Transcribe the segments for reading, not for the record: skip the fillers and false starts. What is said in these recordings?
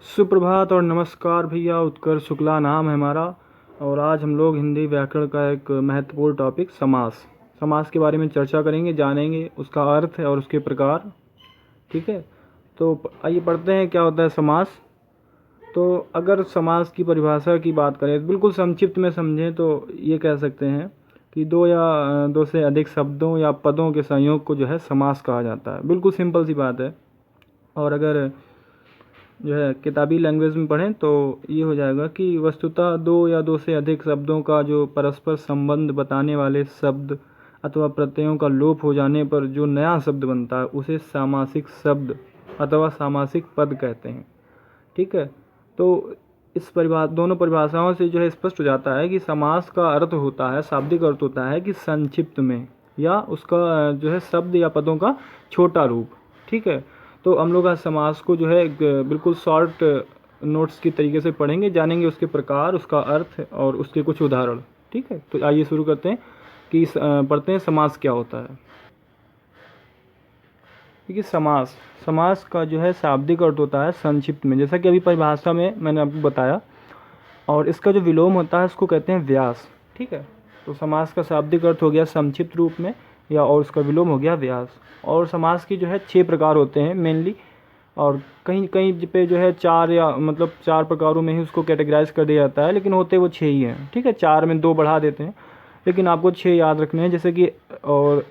सुप्रभात और नमस्कार भैया। उत्कर्ष शुक्ला नाम है हमारा। और आज हम लोग हिंदी व्याकरण का एक महत्वपूर्ण टॉपिक समास के बारे में चर्चा करेंगे, जानेंगे उसका अर्थ और उसके प्रकार। ठीक है, तो आइए पढ़ते हैं क्या होता है समास। तो अगर समास की परिभाषा की बात करें, बिल्कुल संक्षिप्त में समझें तो ये कह सकते हैं कि दो या दो से अधिक शब्दों या पदों के संयोग को जो है समास कहा जाता है। बिल्कुल सिंपल सी बात है। और अगर जो है किताबी लैंग्वेज में पढ़ें तो ये हो जाएगा कि वस्तुतः दो या दो से अधिक शब्दों का जो परस्पर संबंध बताने वाले शब्द अथवा प्रत्ययों का लोप हो जाने पर जो नया शब्द बनता है उसे सामासिक शब्द अथवा सामासिक पद कहते हैं। ठीक है, तो इस दोनों परिभाषाओं से जो है स्पष्ट हो जाता है कि समास का अर्थ होता है, शाब्दिक अर्थ होता है कि संक्षिप्त में या उसका जो है शब्द या पदों का छोटा रूप। ठीक है, तो हम लोग आज समास को जो है बिल्कुल शॉर्ट नोट्स की तरीके से पढ़ेंगे, जानेंगे उसके प्रकार, उसका अर्थ और उसके कुछ उदाहरण। ठीक है, तो आइए शुरू करते हैं कि पढ़ते हैं समास क्या होता है। देखिए समास का जो है शाब्दिक अर्थ होता है संक्षिप्त में, जैसा कि अभी परिभाषा में मैंने आपको बताया। और इसका जो विलोम होता है उसको कहते हैं व्यास। ठीक है, तो समास का शाब्दिक अर्थ हो गया संक्षिप्त रूप में या, और उसका विलोम हो गया व्यास। और समास की जो है 6 प्रकार होते हैं मेनली, और कहीं कहीं पे जो है 4 या मतलब 4 प्रकारों में ही उसको कैटेगराइज कर दिया जाता है, लेकिन होते वो 6 ही हैं। ठीक है, 4 में 2 बढ़ा देते हैं, लेकिन आपको 6 याद रखने हैं। जैसे कि और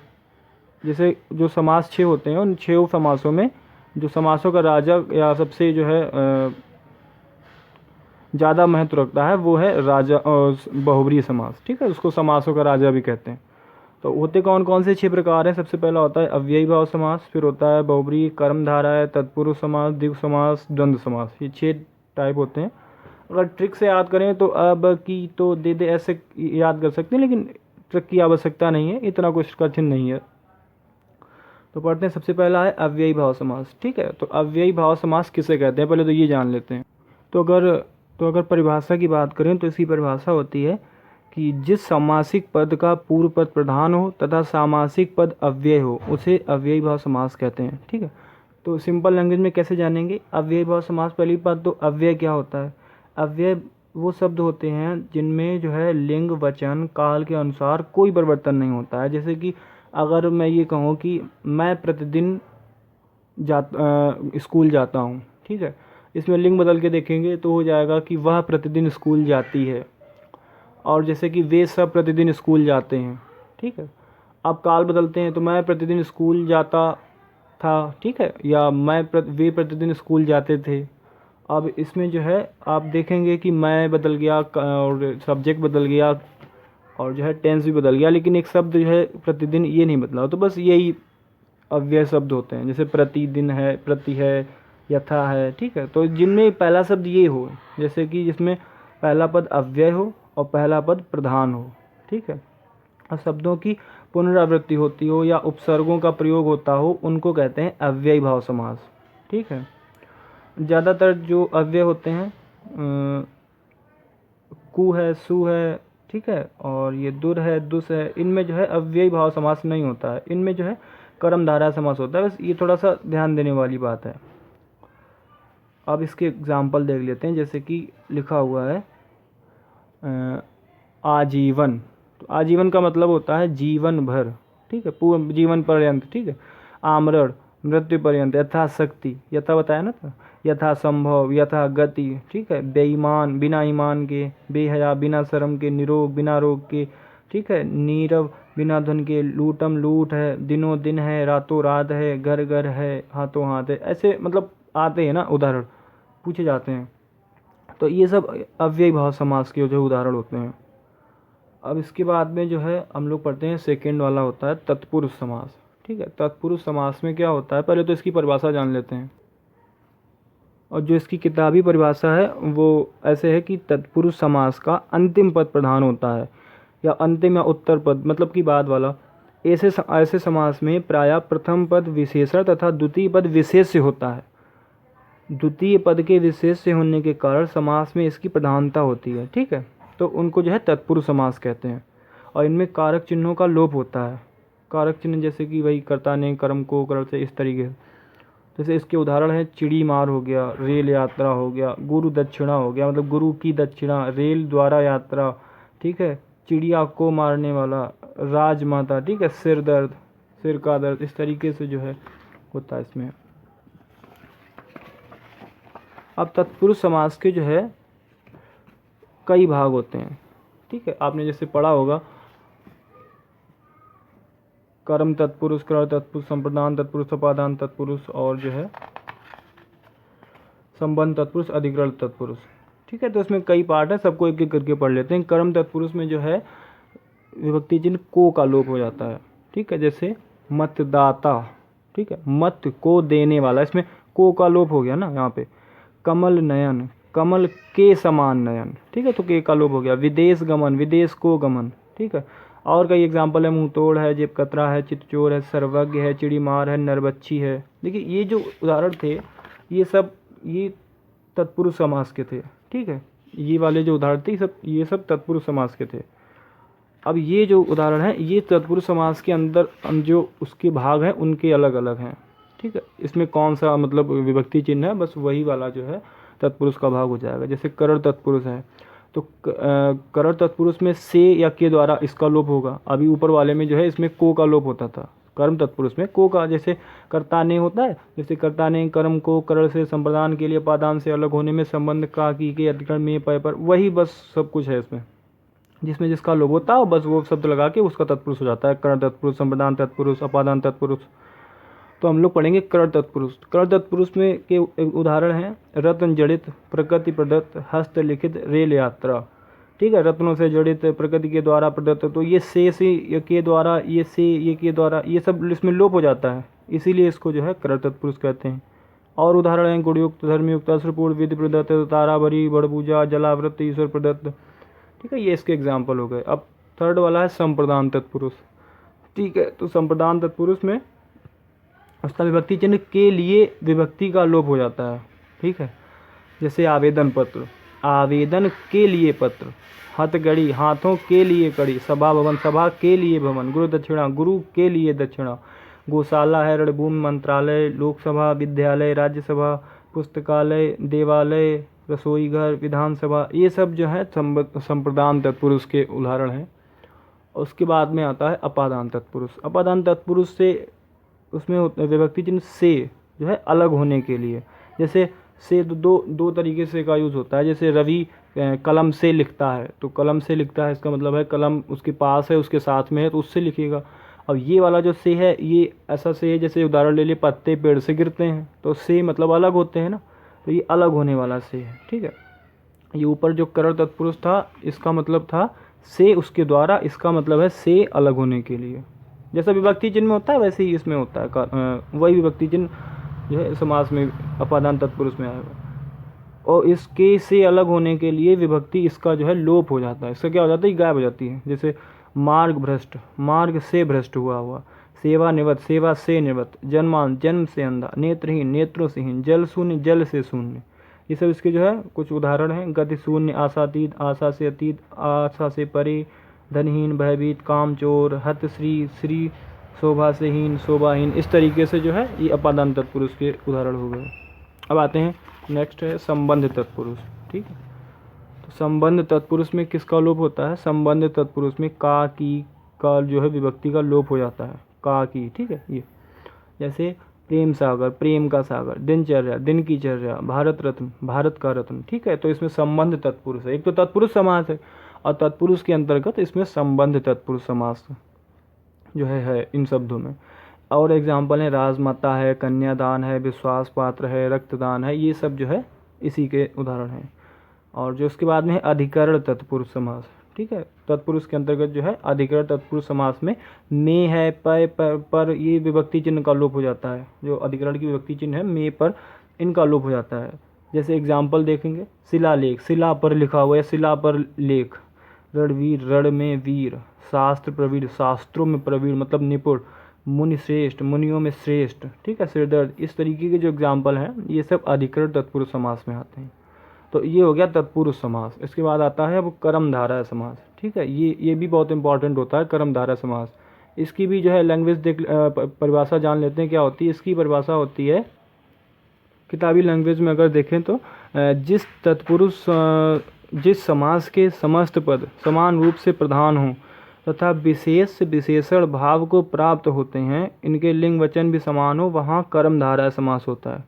जैसे जो समास 6 होते हैं उन 6 समासों में जो समासों का राजा या सबसे जो है ज़्यादा महत्व रखता है वो है राजा बहुब्रीहि समास। ठीक है, उसको समासों का राजा भी कहते हैं। तो होते कौन कौन से 6 प्रकार हैं? सबसे पहला होता है अव्ययी भाव समास, फिर होता है बहुब्रीहि, कर्मधारय है, तत्पुरुष समास, द्विगु समास, द्वंद्व समास। ये 6 टाइप होते हैं। अगर ट्रिक से याद करें तो अब की तो दे दे ऐसे याद कर सकते हैं, लेकिन ट्रिक की आवश्यकता नहीं है, इतना कुछ कठिन नहीं है। तो पढ़ते हैं, सबसे पहला है अव्ययी भाव समास। ठीक है, तो अव्ययी भाव समास किसे कहते हैं पहले तो ये जान लेते हैं। तो अगर परिभाषा की बात करें तो इसकी परिभाषा होती है कि जिस सामासिक पद का पूर्व पद प्रधान हो तथा सामासिक पद अव्यय हो उसे अव्ययी भाव समास कहते हैं। ठीक है, तो सिंपल लैंग्वेज में कैसे जानेंगे अव्ययी भाव समास? पहली बात तो अव्यय क्या होता है? अव्यय वो शब्द होते हैं जिनमें जो है लिंग वचन काल के अनुसार कोई परिवर्तन नहीं होता है। जैसे कि अगर मैं ये कहूँ कि मैं प्रतिदिन स्कूल जाता हूँ। ठीक है, इसमें लिंग बदल के देखेंगे तो हो जाएगा कि वह प्रतिदिन स्कूल जाती है। और जैसे कि वे सब प्रतिदिन स्कूल जाते हैं। ठीक है, अब काल बदलते हैं तो मैं प्रतिदिन स्कूल जाता था। ठीक है, या वे प्रतिदिन स्कूल जाते थे। अब इसमें जो है आप देखेंगे कि मैं बदल गया और सब्जेक्ट बदल गया और जो है टेंस भी बदल गया, लेकिन एक शब्द जो है प्रतिदिन ये नहीं बदला। तो बस यही अव्यय शब्द होते हैं, जैसे प्रतिदिन है, प्रति है, यथा है। ठीक है, तो जिनमें पहला शब्द ये हो, जैसे कि जिसमें पहला पद अव्यय हो और पहला पद प्रधान हो। ठीक है, और शब्दों की पुनरावृत्ति होती हो या उपसर्गों का प्रयोग होता हो उनको कहते हैं अव्ययी भाव समास। ठीक है, ज़्यादातर जो अव्यय होते हैं कु है, सु है, ठीक है, और ये दुर है, दुस है, इनमें जो है अव्ययी भाव समास नहीं होता है। इनमें जो है कर्मधारय समास होता है। बस ये थोड़ा सा ध्यान देने वाली बात है। अब इसके एग्जाम्पल देख लेते हैं। जैसे कि लिखा हुआ है आजीवन। तो आजीवन का मतलब होता है जीवन भर। ठीक है, पूर्ण जीवन पर्यंत। ठीक है, आमरण मृत्यु पर्यंत, यथाशक्ति, यथा बताया ना था, यथा संभव, यथा गति। ठीक है, बेईमान बिना ईमान के, बेहया बिना शर्म के, निरोग बिना रोग के। ठीक है, नीरव बिना धन के, लूटम लूट है, दिनों दिन है, रातों रात है, घर घर है, हाथों हाथ है। ऐसे मतलब आते हैं ना, उदाहरण पूछे जाते हैं। तो ये सब अव्ययी भाव समास के जो उदाहरण होते हैं। अब इसके बाद में जो है हम लोग पढ़ते हैं सेकेंड वाला होता है तत्पुरुष समास। ठीक है, तत्पुरुष समास में क्या होता है पहले तो इसकी परिभाषा जान लेते हैं। और जो इसकी किताबी परिभाषा है वो ऐसे है कि तत्पुरुष समास का अंतिम पद प्रधान होता है, या अंतिम या उत्तर पद मतलब कि बाद वाला। ऐसे समास में प्रायः प्रथम पद विशेषण तथा द्वितीय पद विशेष्य होता है। द्वितीय पद के विशेष्य होने के कारण समास में इसकी प्रधानता होती है। ठीक है, तो उनको जो है तत्पुरुष समास कहते हैं। और इनमें कारक चिन्हों का लोप होता है। कारक चिन्ह जैसे कि वही कर्ता ने कर्म को कर से, इस तरीके से। जैसे इसके उदाहरण हैं चिड़ी मार हो गया, रेल यात्रा हो गया, गुरु दक्षिणा हो गया मतलब गुरु की दक्षिणा, रेल द्वारा यात्रा, ठीक है, चिड़िया को मारने वाला, राजमाता, ठीक है, सिर दर्द, सिर का दर्द, इस तरीके से जो है होता है इसमें। अब तत्पुरुष समास के जो है कई भाग होते हैं, ठीक है, आपने जैसे पढ़ा होगा कर्म तत्पुरुष, कर तत्पुरुष, संप्रदान तत्पुरुष, अपादान तत्पुरुष और जो है संबंध तत्पुरुष, अधिकरण तत्पुरुष, ठीक है। तो इसमें कई पार्ट है, सबको एक एक करके पढ़ लेते हैं। कर्म तत्पुरुष में जो है विभक्ति चिन्ह को का लोप हो जाता है, ठीक है, जैसे मतदाता, ठीक है, मत को देने वाला, इसमें को का लोप हो गया ना यहाँ पे। कमल नयन, कमल के समान नयन, ठीक है, तो के का लोप हो गया। विदेश गमन, विदेश को गमन, ठीक है। और कई एग्जाम्पल है, मुंह तोड़ है, जेब कतरा है, चितचोर है, सर्वज्ञ है, चिड़ी मार है, नरबच्छी है। देखिए ये जो उदाहरण थे ये सब ये तत्पुरुष समास के थे, ठीक है, ये वाले जो उदाहरण थे ये सब तत्पुरुष समास के थे। अब ये जो उदाहरण है ये तत्पुरुष समास के अंदर जो उसके भाग हैं उनके अलग अलग हैं, ठीक है। इसमें कौन सा मतलब विभक्ति चिन्ह है, बस वही वाला जो है तत्पुरुष का भाग हो जाएगा। जैसे करण तत्पुरुष है तो करण तत्पुरुष में से या के द्वारा इसका लोप होगा। अभी ऊपर वाले में जो है इसमें को का लोप होता था, कर्म तत्पुरुष में को का, जैसे कर्ता ने होता है, जैसे कर्ता ने कर्म को करण से संप्रदान के लिए पादान से अलग होने में संबंध का की के अधिकरण में पय पर, वही बस सब कुछ है इसमें। जिसमें जिसका लोप होता है बस वो शब्द लगा के उसका तत्पुरुष हो जाता है, करण तत्पुरुष, संप्रदान तत्पुरुष, अपादान तत्पुरुष। तो हम लोग पढ़ेंगे करण तत्पुरुष। करण तत्पुरुष में के उदाहरण हैं रत्न जड़ित, प्रकृति प्रदत्त, हस्तलिखित, रेल यात्रा, ठीक है, रत्नों से जड़ित, प्रकृति के द्वारा प्रदत्त। तो ये से के द्वारा, ये से ये के द्वारा, ये सब इसमें लोप हो जाता है, इसीलिए इसको जो है करण तत्पुरुष कहते हैं। और उदाहरण हैं गुणयुक्त, धर्मयुक्त, अस्त्रपूर्ण, विधि प्रदत्त, ताराभरी, बड़ पूजा, जलावृत, ईश्वर प्रदत्त, ठीक है, ये इसके एग्जाम्पल हो गए। अब थर्ड वाला है संप्रदान तत्पुरुष, ठीक है। तो संप्रदान तत्पुरुष में उसका विभक्ति चिन्ह के लिए विभक्ति का लोप हो जाता है, ठीक है। जैसे आवेदन पत्र, आवेदन के लिए पत्र, हथकड़ी, हाथों के लिए कड़ी, सभा भवन, सभा के लिए भवन, गुरु दक्षिणा, गुरु के लिए दक्षिणा, गौशाला है, रणभूमि, मंत्रालय, लोकसभा, विद्यालय, राज्यसभा, पुस्तकालय, देवालय, रसोई घर, विधानसभा, ये सब जो है संप्रदान तत्पुरुष के उदाहरण हैं। उसके बाद में आता है अपादान तत्पुरुष। अपादान तत्पुरुष से उसमें विभक्ति चिन्ह से जो है अलग होने के लिए, जैसे से दो तरीके से का यूज़ होता है। जैसे रवि कलम से लिखता है, तो कलम से लिखता है इसका मतलब है कलम उसके पास है, उसके साथ में है, तो उससे लिखेगा। अब ये वाला जो से है ये ऐसा से है, जैसे उदाहरण ले लिए पत्ते पेड़ से गिरते हैं, तो से मतलब अलग होते हैं ना, तो ये अलग होने वाला से है, ठीक है। ये ऊपर जो करण तत्पुरुष था इसका मतलब था से उसके द्वारा, इसका मतलब है से अलग होने के लिए। जैसा विभक्ति चिन्ह में होता है वैसे ही इसमें होता है, वही विभक्ति चिन्ह जो है समास में अपादान तत्पुरुष में आएगा। और इसके से अलग होने के लिए विभक्ति इसका जो है लोप हो जाता है, इसका क्या हो जाता है, गायब हो जाती है। जैसे मार्ग भ्रष्ट, मार्ग से भ्रष्ट हुआ, सेवा निवृत्त, सेवा से निवृत्त, जन्मान, जन्म से अंधा, नेत्रहीन, नेत्रों से हीन, जल शून्य, जल से शून्य, ये सब इसके जो है कुछ उदाहरण हैं। गति शून्य, आशातीत, आशा से अतीत, आशा से परे, धनहीन, भयभीत, कामचोर, हत श्री, श्री शोभा से हीन, शोभाहीन, इस तरीके से जो है ये अपादान तत्पुरुष के उदाहरण हो गए। अब आते हैं नेक्स्ट है संबंध तत्पुरुष, ठीक है। तो संबंध तत्पुरुष में किसका लोप होता है, संबंध तत्पुरुष में का की का जो है विभक्ति का लोप हो जाता है, का की, ठीक है। ये जैसे प्रेम सागर, प्रेम का सागर, दिनचर्या, दिन की चर्या, भारत रत्न, भारत का रत्न, ठीक है। तो इसमें संबंध तत्पुरुष है, एक तो तत्पुरुष समास है और तत्पुरुष के अंतर्गत इसमें संबंध तत्पुरुष समास जो है इन शब्दों में। और एग्जाम्पल है राजमाता है, कन्यादान है, विश्वास पात्र है, रक्तदान है, ये सब जो है इसी के उदाहरण हैं। और जो उसके बाद में है अधिकरण तत्पुरुष समास, ठीक है। तत्पुरुष के अंतर्गत जो है अधिकरण तत्पुरुष समास में है, पय, पर ये विभक्ति चिन्ह का लोप हो जाता है। जो अधिकरण की विभक्ति चिन्ह है में पर, इनका लोप हो जाता है। जैसे एग्जाम्पल देखेंगे शिलालेख, शिला पर लिखा हुआ है, शिला पर लेख, रणवीर, रण में वीर, शास्त्र प्रवीण, शास्त्रों में प्रवीण मतलब निपुण, मुनि श्रेष्ठ, मुनियों में श्रेष्ठ, ठीक है, सिरदर्द, इस तरीके के जो एग्जाम्पल हैं ये सब अधिकरण तत्पुरुष समास में आते हैं। तो ये हो गया तत्पुरुष समास। इसके बाद आता है अब कर्मधारय समास, ठीक है। ये भी बहुत इंपॉर्टेंट होता है कर्मधारय समास। इसकी भी जो है लैंग्वेज परिभाषा जान लेते हैं क्या होती है। इसकी परिभाषा होती है किताबी लैंग्वेज में अगर देखें तो जिस तत्पुरुष जिस समास के समस्त पद समान रूप से प्रधान हों तथा विशेष विशेषण भाव को प्राप्त होते हैं, इनके लिंग वचन भी समान हो, वहाँ कर्मधारय समास होता है।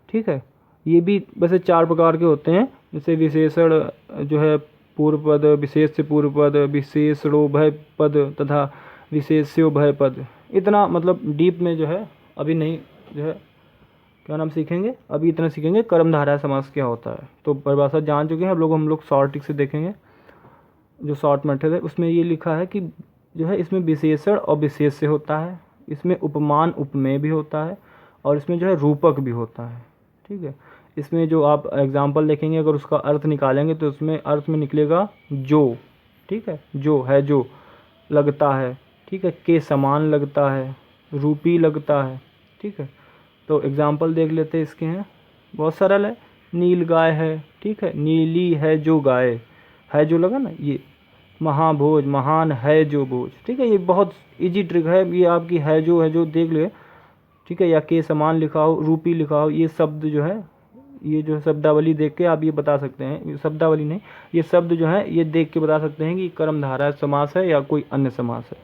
ठीक है, ये भी वैसे 4 प्रकार के होते हैं, जैसे विशेषण जो है पूर्व पद, विशेष पूर्व पद, विशेषणोभय पद तथा विशेष्योभय पद। इतना मतलब डीप में जो है अभी नहीं जो है क्या नाम सीखेंगे, अभी इतना सीखेंगे कर्मधारय समास क्या होता है। तो परिभाषा जान चुके हैं हम लोग शॉर्ट ट्रिक से देखेंगे। जो शॉर्ट मेथड है उसमें ये लिखा है कि जो है इसमें विशेषण और विशेष्य होता है, इसमें उपमान उपमेय भी होता है, और इसमें जो है रूपक भी होता है। ठीक है, इसमें जो आप एग्जाम्पल देखेंगे अगर उसका अर्थ निकालेंगे तो उसमें अर्थ में निकलेगा जो। ठीक है, जो है जो लगता है, ठीक है, के समान लगता है, रूपी लगता है। ठीक है, तो एग्जाम्पल देख लेते हैं इसके हैं, बहुत सरल है। नील गाय है, ठीक है, नीली है जो गाय, है जो लगा ना ये। महाभोज, महान है जो भोज। ठीक है, ये बहुत इजी ट्रिक है, ये आपकी है जो देख ले। ठीक है, या के समान लिखा हो, रूपी लिखा हो, ये शब्द जो है, ये जो शब्दावली देख के आप ये बता सकते हैं, शब्दावली नहीं, ये शब्द जो है ये देख के बता सकते हैं कि कर्मधारय समास है या कोई अन्य समास है।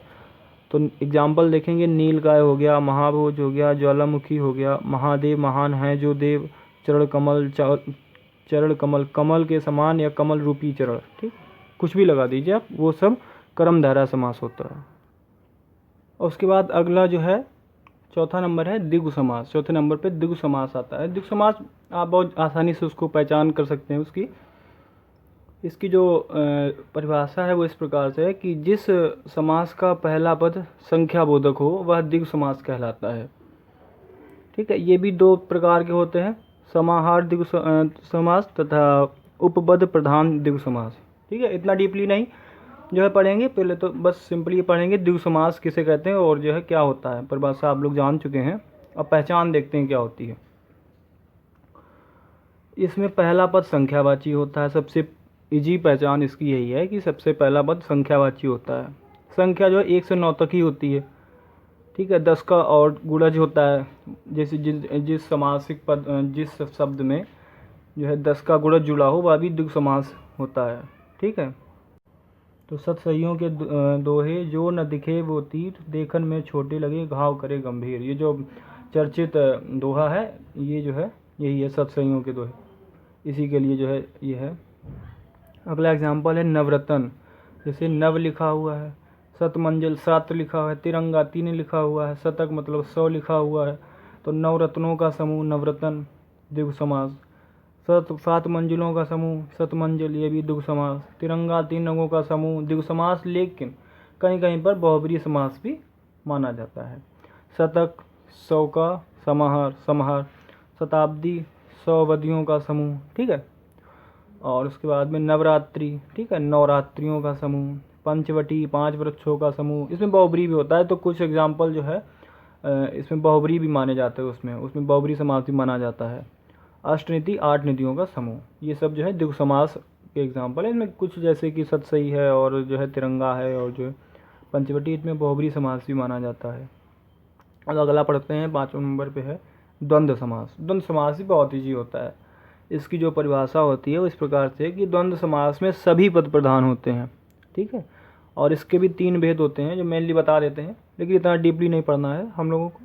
तो एग्जाम्पल देखेंगे, नील गाय हो गया, महाभोज हो गया, ज्वालामुखी हो गया, महादेव महान है जो देव, चरण कमल, चरण कमल, कमल के समान या कमल रूपी चरण। ठीक, कुछ भी लगा दीजिए आप, वो सब कर्मधारय समास होता है। और उसके बाद अगला जो है चौथा नंबर है द्विगु समास। चौथे नंबर पे द्विगु समास आता है। द्विगु समास आप बहुत आसानी से उसको पहचान कर सकते हैं। इसकी जो परिभाषा है वो इस प्रकार से है कि जिस समास का पहला पद संख्याबोधक हो वह द्विगु समास कहलाता है। ठीक है, ये भी 2 प्रकार के होते हैं, समाहार द्विगु समास तथा उपपद प्रधान द्विगु समास। ठीक है, इतना डीपली नहीं जो है पढ़ेंगे, पहले तो बस सिंपली पढ़ेंगे द्विगु समास किसे कहते हैं और जो है क्या होता है। परिभाषा आप लोग जान चुके हैं, अब पहचान देखते हैं क्या होती है। इसमें पहला पद संख्यावाची होता है। सबसे इजी पहचान इसकी यही है कि सबसे पहला पद संख्यावाची होता है। संख्या जो है 1 से 9 तक ही होती है। ठीक है, 10 का और गुणज होता है, जैसे जिस समासिक पद जिस शब्द में जो है 10 का गुणज जुड़ा हो वह भी द्विगु समास होता है। ठीक है, तो सतसइयों के दोहे, जो न दिखे वो तीर, देखन में छोटे लगे घाव करे गंभीर। ये जो चर्चित दोहा है ये जो है यही है, सतसइयों के दोहे, इसी के लिए जो है ये है। अगला एग्जाम्पल है नवरत्न। जैसे नव लिखा हुआ है, सतमंजिल 7 लिखा हुआ है, तिरंगा 3 लिखा हुआ है, शतक मतलब 100 लिखा हुआ है, तो नवरत्नों का समूह नवरत्न द्विगु समास। 7 मंजिलों का समूह शतमंजिल, ये भी द्विगु समास। तिरंगा 3 रंगों का समूह द्विगु समास, लेकिन कहीं कहीं पर बहुब्रीहि समास भी माना जाता है। शतक 100 का समाहार, शताब्दी 100 अवधियों का समूह। ठीक है, और उसके बाद में नवरात्रि, ठीक है, नवरात्रियों का समूह। पंचवटी 5 वृक्षों का समूह, इसमें बहुब्रीहि भी होता है। तो कुछ एग्जाम्पल जो है इसमें बहुब्रीहि भी माने जाते हैं, उसमें बहुब्रीहि समास भी माना जाता है। अष्टनीति 8 निधियों का समूह, ये सब जो है द्विगु समास के एग्जाम्पल है। इनमें कुछ जैसे कि सतसई है और जो है तिरंगा है और जो है पंचवटी, इसमें बहुब्रीहि समास भी माना जाता है। अब अगला पढ़ते हैं, 5वें नंबर पे है द्वंद्व समास। द्वंद्व समास भी बहुत ईजी होता है। इसकी जो परिभाषा होती है वो इस प्रकार से कि द्वंद्व समास में सभी पद प्रधान होते हैं। ठीक है, और इसके भी 3 भेद होते हैं जो मेनली बता देते हैं, लेकिन इतना डीपली नहीं पढ़ना है हम लोगों को।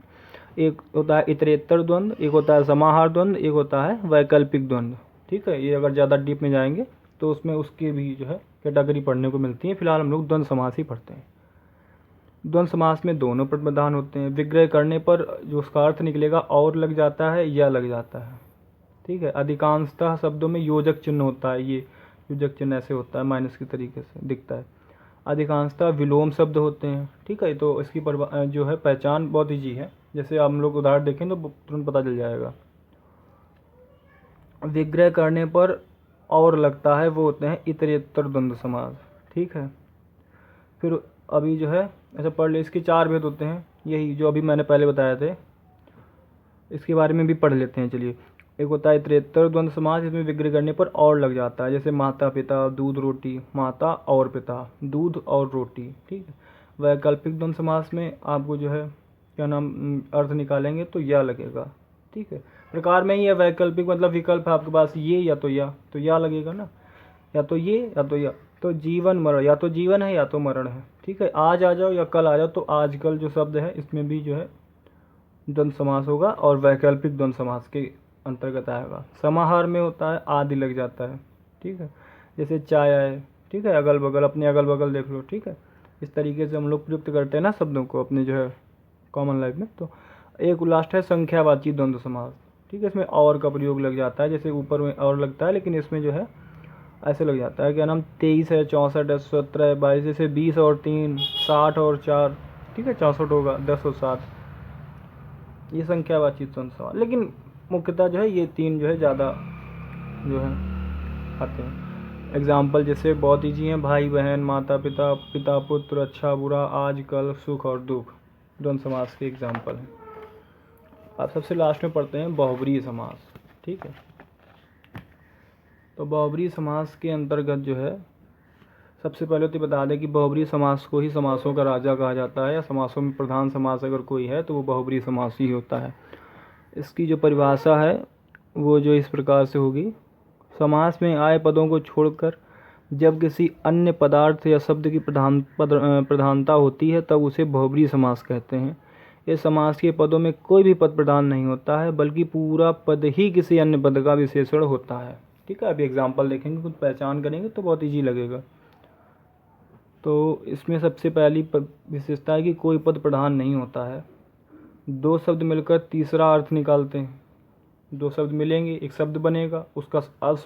एक होता है इतरेत्तर द्वंद्व, एक होता है समाहार द्वंद्व, एक होता है वैकल्पिक द्वंद्व। ठीक है, ये अगर ज़्यादा डीप में जाएंगे तो उसमें उसकी भी जो है कैटेगरी पढ़ने को मिलती है। फिलहाल हम लोग द्वंद्व समास ही पढ़ते हैं। द्वंद्व समास में दोनों पद प्रधान होते हैं। विग्रह करने पर जो उसका अर्थ निकलेगा और लग जाता है या लग जाता है। ठीक है, अधिकांशतः शब्दों में योजक चिन्ह होता है। ये योजक चिन्ह ऐसे होता है, माइनस की तरीके से दिखता है। अधिकांशतः विलोम शब्द होते हैं। ठीक है, तो इसकी जो है पहचान बहुत ईजी है। जैसे हम लोग उदाहरण देखें तो तुरंत पता चल जाएगा। विग्रह करने पर और लगता है वो होते हैं इतरेत्तर द्वंद्व समास। ठीक है, फिर अभी जो है ऐसा पढ़ ले, इसके 4 भेद होते हैं, यही जो अभी मैंने पहले बताए थे, इसके बारे में भी पढ़ लेते हैं। चलिए, एक होता है इतरेत्तर द्वंद्व समास, इसमें विग्रह करने पर और लग जाता है, जैसे माता पिता दूध रोटी, माता और पिता दूध और रोटी। ठीक है, वैकल्पिक द्वंद्व समास में आपको जो है क्या नाम अर्थ निकालेंगे तो या लगेगा। ठीक है, प्रकार में ही है। वैकल्पिक मतलब विकल्प है आपके पास ये या तो या लगेगा ना, या तो ये या तो या। तो जीवन मरण, या तो जीवन है या तो मरण है। ठीक है, आज आ जाओ या कल आ जाओ, तो आजकल जो शब्द है इसमें भी जो है द्वंद्व समास होगा और वैकल्पिक द्वंद्व समास के अंतर्गत आएगा। समाहार में होता है आदि लग जाता है। ठीक है, जैसे चाय आए, ठीक है, अगल बगल, अपने अगल बगल देख लो। ठीक है, इस तरीके से हम लोग प्रयुक्त करते हैं ना शब्दों को अपने जो है कॉमन लाइफ में। तो एक लास्ट है संख्यावाची द्वंद्व समास। ठीक है, इसमें और का प्रयोग लग जाता है, जैसे ऊपर में और लगता है, लेकिन इसमें जो है ऐसे लग जाता है। क्या नाम, 23 है, 64 है, 17 है, 22, जैसे 20 और 3 60 और 4, ठीक है, 64 होगा, 10 और 7, ये संख्यावाची द्वंद्व समास। लेकिन मुख्यतः जो है ये तीन जो है ज़्यादा जो है आते हैं। एग्जाम्पल जैसे बहुत ईजी हैं, भाई बहन, माता पिता, पिता पुत्र, अच्छा बुरा, आज कल, सुख और दुख, द्वंद्व समास के एग्जाम्पल हैं। अब सबसे लास्ट में पढ़ते हैं बहुब्रीहि समास। ठीक है, तो बहुब्रीहि समास के अंतर्गत जो है सबसे पहले तो बता दें कि बहुब्रीहि समास को ही समासों का राजा कहा जाता है, या समासों में प्रधान समास अगर कोई है तो वो बहुब्रीहि समास ही होता है। इसकी जो परिभाषा है वो जो इस प्रकार से होगी, समास में आए पदों को छोड़कर जब किसी अन्य पदार्थ या शब्द की प्रधानता होती है तब उसे बहुब्रीहि समास कहते हैं। इस समास के पदों में कोई भी पद प्रधान नहीं होता है, बल्कि पूरा पद ही किसी अन्य पद का विशेषण होता है। ठीक है, अभी एग्जाम्पल देखेंगे, कुछ पहचान करेंगे तो बहुत ईजी लगेगा। तो इसमें सबसे पहली विशेषता है कि कोई पद प्रधान नहीं होता है। दो शब्द मिलकर तीसरा अर्थ निकालते हैं। दो शब्द मिलेंगे, एक शब्द बनेगा, उसका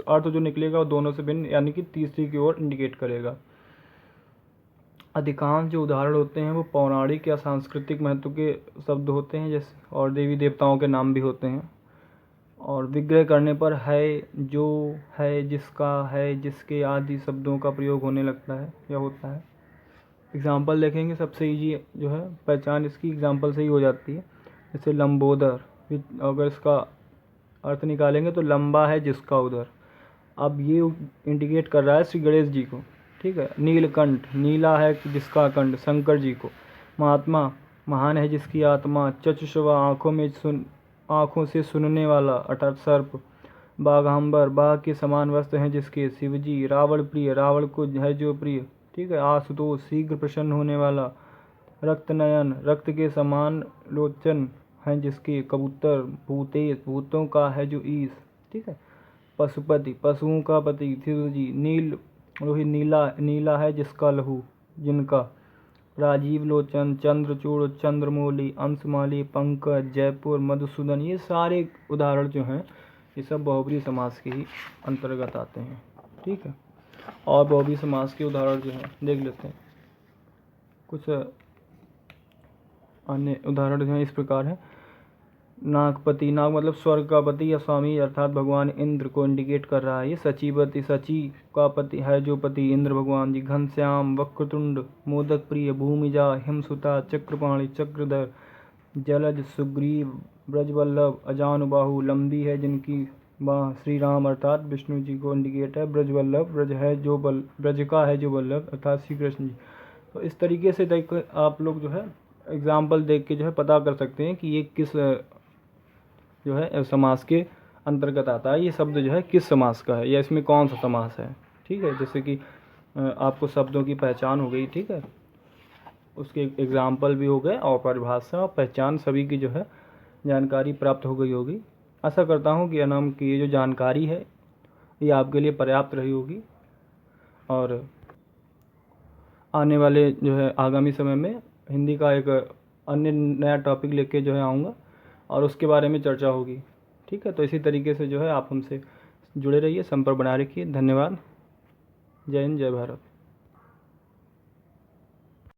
अर्थ जो निकलेगा वो दोनों से भिन्न, यानी कि तीसरी की ओर इंडिकेट करेगा। अधिकांश जो उदाहरण होते हैं वो पौराणिक या सांस्कृतिक महत्व के शब्द होते हैं, जैसे और देवी देवताओं के नाम भी होते हैं। और विग्रह करने पर है, जो, है, जिसका, है, जिसके आदि शब्दों का प्रयोग होने लगता है या होता है। एग्जाम्पल देखेंगे, सबसे ईजी जो है पहचान इसकी एग्जाम्पल से ही हो जाती है। जैसे लंबोदर, अगर इसका अर्थ निकालेंगे तो लंबा है जिसका उदर। अब ये इंडिकेट कर रहा है श्री गणेश जी को। ठीक है, नीलकंठ, नीला है जिसका कंठ, शंकर जी को। महात्मा, महान है जिसकी आत्मा। चक्षुषवा, आँखों से सुनने वाला, अर्थात सर्प। बाघांबर, बाघ के समान वस्त्र हैं जिसके, शिवजी। रावण प्रिय, रावण को है जो प्रिय। ठीक है, आशुतोष, शीघ्र प्रसन्न होने वाला। रक्तनयन, रक्त के समान लोचन हैं जिसके, कबूतर। भूतेश, भूतों का है जो ईश। ठीक है, पशुपति, पशुओं का पति, शिवजी। नील, रोहित, नीला है जिसका लहू, जिनका। राजीव लोचन, चंद्रचूड़, चंद्रमौली, अंशमाली, पंकज, जयपुर, मधुसूदन। ये सारे उदाहरण जो हैं ये सब बहुब्रीहि समास के ही अंतर्गत आते हैं। ठीक है, और बहुब्रीहि समास के उदाहरण जो हैं देख लेते हैं। कुछ अन्य उदाहरण जो हैं इस प्रकार हैं। नागपति, नाग मतलब स्वर्ग का पति या स्वामी, अर्थात भगवान इंद्र को इंडिकेट कर रहा है ये। सचिवति, सची का पति है जो पति, इंद्र भगवान जी। घनश्याम, वक्रतुंड, मोदक प्रिय, भूमिजा, हिमसुता, चक्रपाणि, चक्रधर। जलज, सुग्रीव, ब्रजवल्लभ, अजानुबाहु, लंबी है जिनकी बाह, श्री राम अर्थात विष्णु जी को इंडिकेट है। ब्रजवल्लभ, ब्रज का है जो वल्लभ, अर्थात श्री कृष्ण जी। तो इस तरीके से देख आप लोग जो है एग्जाम्पल देख के जो है पता कर सकते हैं कि ये किस जो है समास के अंतर्गत आता है, ये शब्द जो है किस समास का है या इसमें कौन सा समास है। ठीक है, जैसे कि आपको शब्दों की पहचान हो गई। ठीक है, उसके एग्जाम्पल भी हो गए और परिभाषा और पहचान सभी की जो है जानकारी प्राप्त हो गई होगी। आशा करता हूँ कि अनाम की ये जो जानकारी है ये आपके लिए पर्याप्त रही होगी, और आने वाले जो है आगामी समय में हिंदी का एक अन्य नया टॉपिक लेके जो है आऊँगा और उसके बारे में चर्चा होगी। ठीक है, तो इसी तरीके से जो है आप हमसे जुड़े रहिए, संपर्क बनाए रखिए। धन्यवाद। जय हिंद, जय भारत।